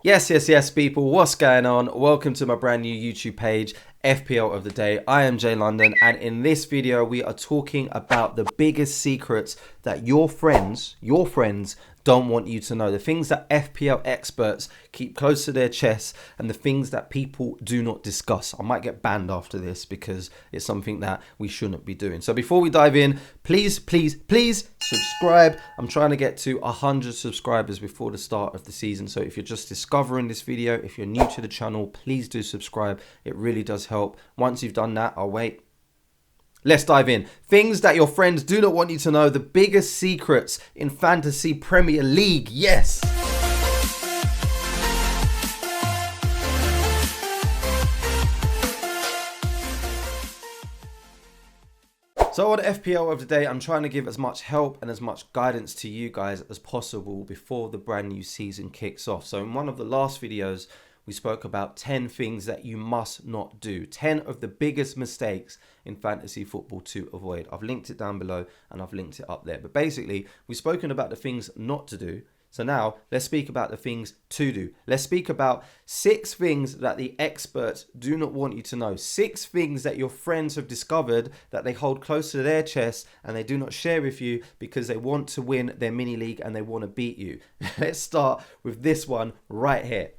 Yes, people, what's going on? Welcome to my brand new YouTube page, FPL of the day. I am Jay London, and in this video, we are talking about the biggest secrets that your friends don't want you to know. The things that FPL experts keep close to their chests and the things that people do not discuss. I might get banned after this because it's something that we shouldn't be doing. So before we dive in, please subscribe. I'm trying to get to 100 subscribers before the start of the season. So if you're just discovering this video, if you're new to the channel, please do subscribe. It really does help. Once you've done that, I'll wait. Let's dive in. Things that your friends do not want you to know. The biggest secrets in Fantasy Premier League. Yes. So on FPL of the day, I'm trying to give as much help and as much guidance to you guys as possible before the brand new season kicks off. So in one of the last videos, we spoke about 10 things that you must not do. 10 of the biggest mistakes in fantasy football to avoid. I've linked it down below and I've linked it up there. But basically, we've spoken about the things not to do. So now let's speak about the things to do. Let's speak about 6 things that the experts do not want you to know. 6 things that your friends have discovered that they hold close to their chest and they do not share with you because they want to win their mini league and they want to beat you. Let's start with this one right here.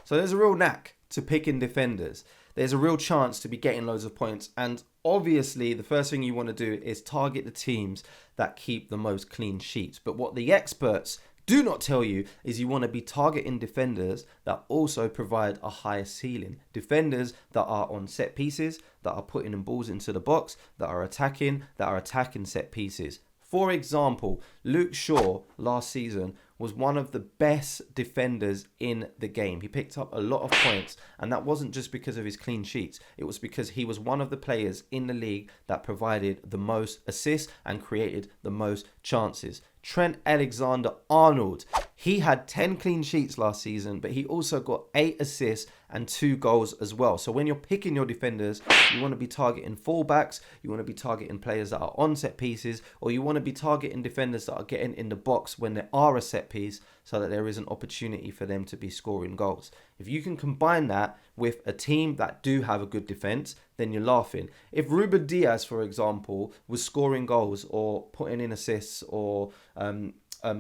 So there's a real knack to picking defenders. There's a real chance to be getting loads of points. And obviously, the first thing you want to do is target the teams that keep the most clean sheets. But what the experts do not tell you is you want to be targeting defenders that also provide a higher ceiling. Defenders that are on set pieces, that are putting in balls into the box, that are attacking set pieces. For example, Luke Shaw last season was one of the best defenders in the game. He picked up a lot of points, and that wasn't just because of his clean sheets. It was because he was one of the players in the league that provided the most assists and created the most chances. Trent Alexander-Arnold, he had 10 clean sheets last season, but he also got 8 assists and 2 goals as well. So when you're picking your defenders, you want to be targeting fullbacks, you want to be targeting players that are on set pieces, or you want to be targeting defenders that are getting in the box when there are a set piece so that there is an opportunity for them to be scoring goals. If you can combine that with a team that do have a good defense, then you're laughing. If Ruben Diaz, for example, was scoring goals or putting in assists or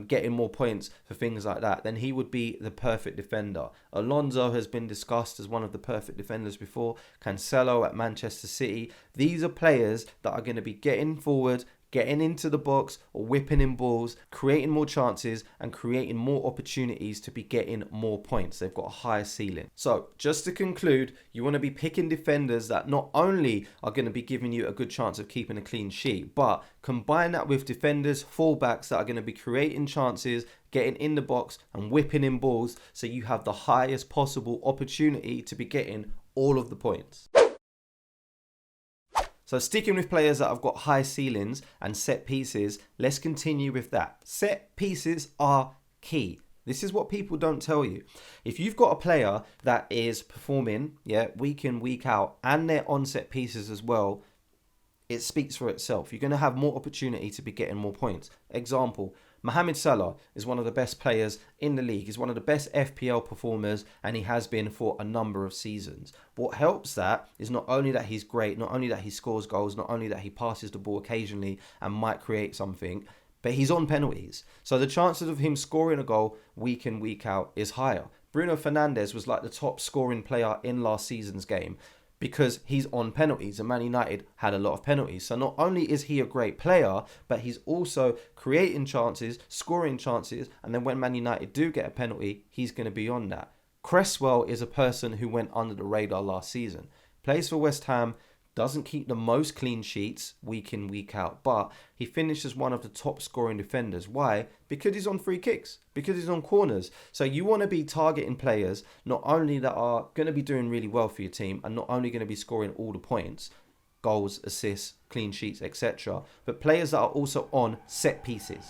getting more points for things like that, then he would be the perfect defender. Alonso has been discussed as one of the perfect defenders before. Cancelo at Manchester City. These are players that are going to be getting forward, getting into the box or whipping in balls, creating more chances and creating more opportunities to be getting more points. They've got a higher ceiling. So just to conclude, you want to be picking defenders that not only are going to be giving you a good chance of keeping a clean sheet, but combine that with defenders, fullbacks that are going to be creating chances, getting in the box and whipping in balls, so you have the highest possible opportunity to be getting all of the points. So sticking with players that have got high ceilings and set pieces, let's continue with that. Set pieces are key. This is what people don't tell you. If you've got a player that is performing, week in, week out, and they're on set pieces as well, it speaks for itself. You're going to have more opportunity to be getting more points. Example, Mohamed Salah is one of the best players in the league. He's one of the best FPL performers, and he has been for a number of seasons. What helps that is not only that he's great, not only that he scores goals, not only that he passes the ball occasionally and might create something, but he's on penalties. So the chances of him scoring a goal week in, week out is higher. Bruno Fernandes was like the top scoring player in last season's game because he's on penalties, and Man United had a lot of penalties. So not only is he a great player, but he's also creating chances, scoring chances, and then when Man United do get a penalty, he's going to be on that. Cresswell is a person who went under the radar last season. Plays for West Ham, doesn't keep the most clean sheets week in, week out, but he finishes one of the top scoring defenders. Why? Because he's on free kicks, because he's on corners. So you want to be targeting players not only that are going to be doing really well for your team and not only going to be scoring all the points, goals, assists, clean sheets, etc., but players that are also on set pieces.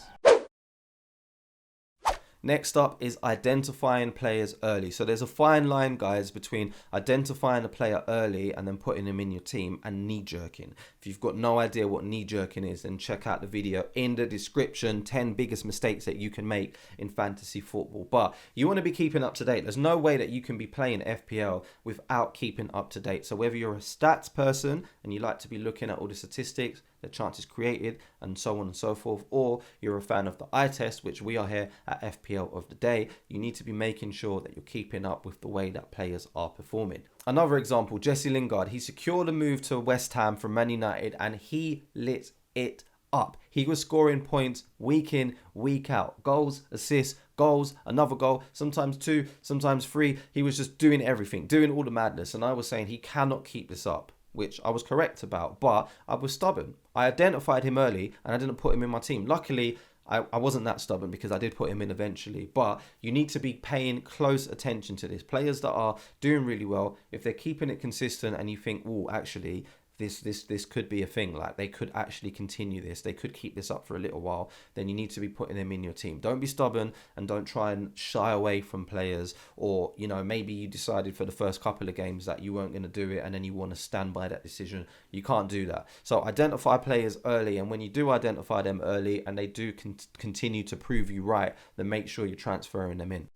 Next up is identifying players early. So there's a fine line, guys, between identifying a player early and then putting him in your team and knee-jerking. If you've got no idea what knee-jerking is, then check out the video in the description, 10 biggest mistakes that you can make in fantasy football. But you want to be keeping up to date. There's no way that you can be playing FPL without keeping up to date. So whether you're a stats person and you like to be looking at all the statistics, the chances created, and so on and so forth, or you're a fan of the eye test, which we are here at FPL of the day, you need to be making sure that you're keeping up with the way that players are performing. Another example, Jesse Lingard, he secured a move to West Ham from Man United and he lit it up. He was scoring points week in, week out. Goals, assists, goals, another goal, sometimes 2, sometimes 3. He was just doing everything, doing all the madness. And I was saying he cannot keep this up, which I was correct about, but I was stubborn. I identified him early and I didn't put him in my team. Luckily, I wasn't that stubborn because I did put him in eventually, but you need to be paying close attention to this. Players that are doing really well, if they're keeping it consistent and you think, oh, actually, this could be a thing, like they could actually continue this, they could keep this up for a little while, then you need to be putting them in your team. Don't be stubborn and don't try and shy away from players, or maybe you decided for the first couple of games that you weren't going to do it and then you want to stand by that decision. You can't do that. So identify players early, and when you do identify them early and they do continue to prove you right, then make sure you're transferring them in.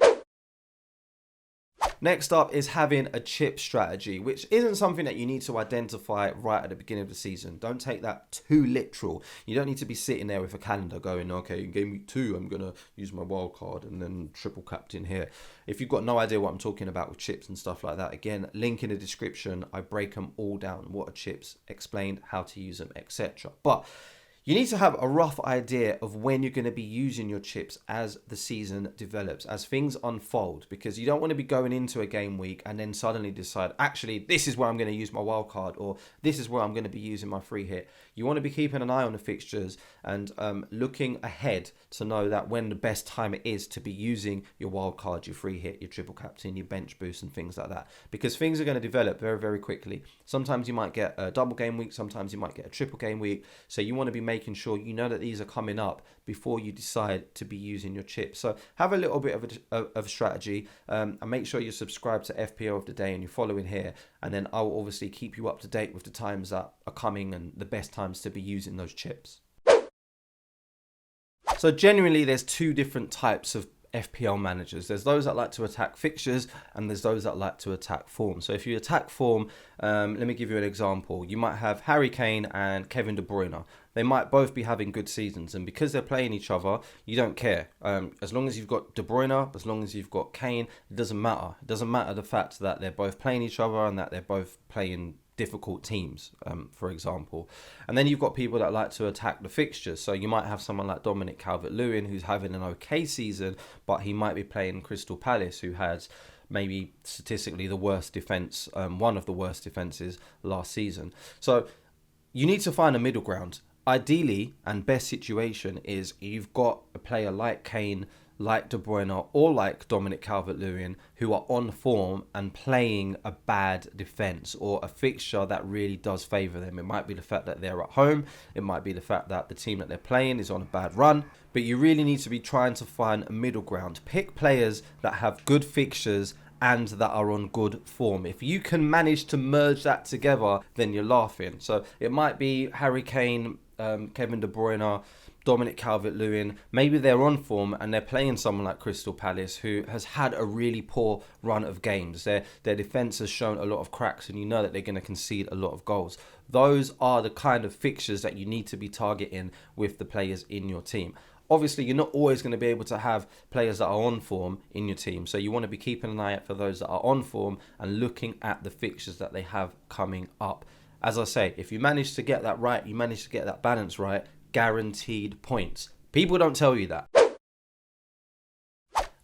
Next up is having a chip strategy, which isn't something that you need to identify right at the beginning of the season. Don't take that too literal. You don't need to be sitting there with a calendar going, okay, in game week 2, I'm going to use my wild card and then triple captain here. If you've got no idea what I'm talking about with chips and stuff like that, again, link in the description. I break them all down. What are chips? Explained how to use them, etc. But you need to have a rough idea of when you're going to be using your chips as the season develops, as things unfold, because you don't want to be going into a game week and then suddenly decide, actually, this is where I'm going to use my wild card, or this is where I'm going to be using my free hit. You want to be keeping an eye on the fixtures and looking ahead to know that when the best time it is to be using your wild card, your free hit, your triple captain, your bench boost and things like that, because things are going to develop very, very quickly. Sometimes you might get a double game week, sometimes you might get a triple game week, so you want to be making sure you know that these are coming up before you decide to be using your chips. So have a little bit of a strategy, and make sure you're subscribed to FPL of the day and you're following here, and then I will obviously keep you up to date with the times that are coming and the best times to be using those chips. So generally there's 2 different types of FPL managers. There's those that like to attack fixtures and there's those that like to attack form. So if you attack form, let me give you an example. You might have Harry Kane and Kevin De Bruyne. They might both be having good seasons, and because they're playing each other, you don't care. As long as you've got De Bruyne, as long as you've got Kane, it doesn't matter. It doesn't matter the fact that they're both playing each other and that they're both playing difficult teams, for example. And then you've got people that like to attack the fixtures. So you might have someone like Dominic Calvert-Lewin who's having an okay season, but he might be playing Crystal Palace, who has maybe statistically the worst defence, one of the worst defences last season. So you need to find a middle ground. Ideally, and best situation is you've got a player like Kane, like De Bruyne, or like Dominic Calvert-Lewin, who are on form and playing a bad defence or a fixture that really does favour them. It might be the fact that they're at home, it might be the fact that the team that they're playing is on a bad run, but you really need to be trying to find a middle ground. Pick players that have good fixtures and that are on good form. If you can manage to merge that together, then you're laughing. So it might be Harry Kane, Kevin De Bruyne, Dominic Calvert-Lewin. Maybe they're on form and they're playing someone like Crystal Palace, who has had a really poor run of games. Their defence has shown a lot of cracks, and you know that they're going to concede a lot of goals. Those are the kind of fixtures that you need to be targeting with the players in your team. Obviously, you're not always going to be able to have players that are on form in your team. So you want to be keeping an eye out for those that are on form and looking at the fixtures that they have coming up. As I say, if you manage to get that right, you manage to get that balance right, guaranteed points. People don't tell you that.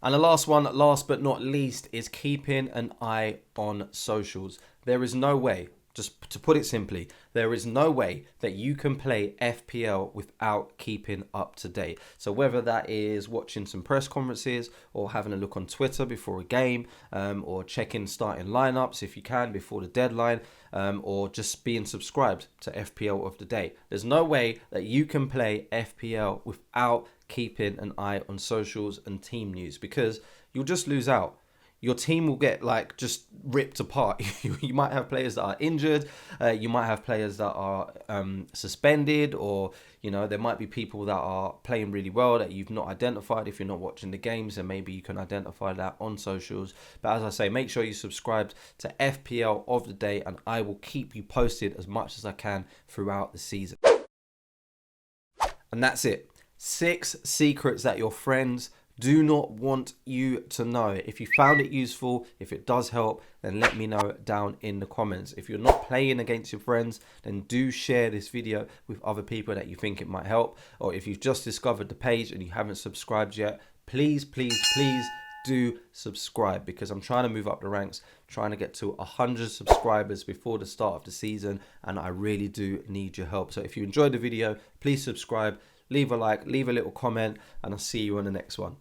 And the last one, last but not least, is keeping an eye on socials. There is no way, just to put it simply, there is no way that you can play FPL without keeping up to date. So whether that is watching some press conferences or having a look on Twitter before a game, or checking starting lineups if you can before the deadline, or just being subscribed to FPL of the day. There's no way that you can play FPL without keeping an eye on socials and team news, because you'll just lose out. Your team will get like just ripped apart. You might have players that are injured. You might have players that are suspended, or there might be people that are playing really well that you've not identified. If you're not watching the games, then maybe you can identify that on socials. But as I say, make sure you subscribe to FPL of the Day, and I will keep you posted as much as I can throughout the season. And that's it. 6 secrets that your friends do not want you to know. If you found it useful, if it does help, then let me know down in the comments. If you're not playing against your friends, then do share this video with other people that you think it might help. Or if you've just discovered the page and you haven't subscribed yet, please do subscribe, because I'm trying to move up the ranks, trying to get to 100 subscribers before the start of the season, and I really do need your help. So if you enjoyed the video, please subscribe, leave a like, leave a little comment, and I'll see you on the next one.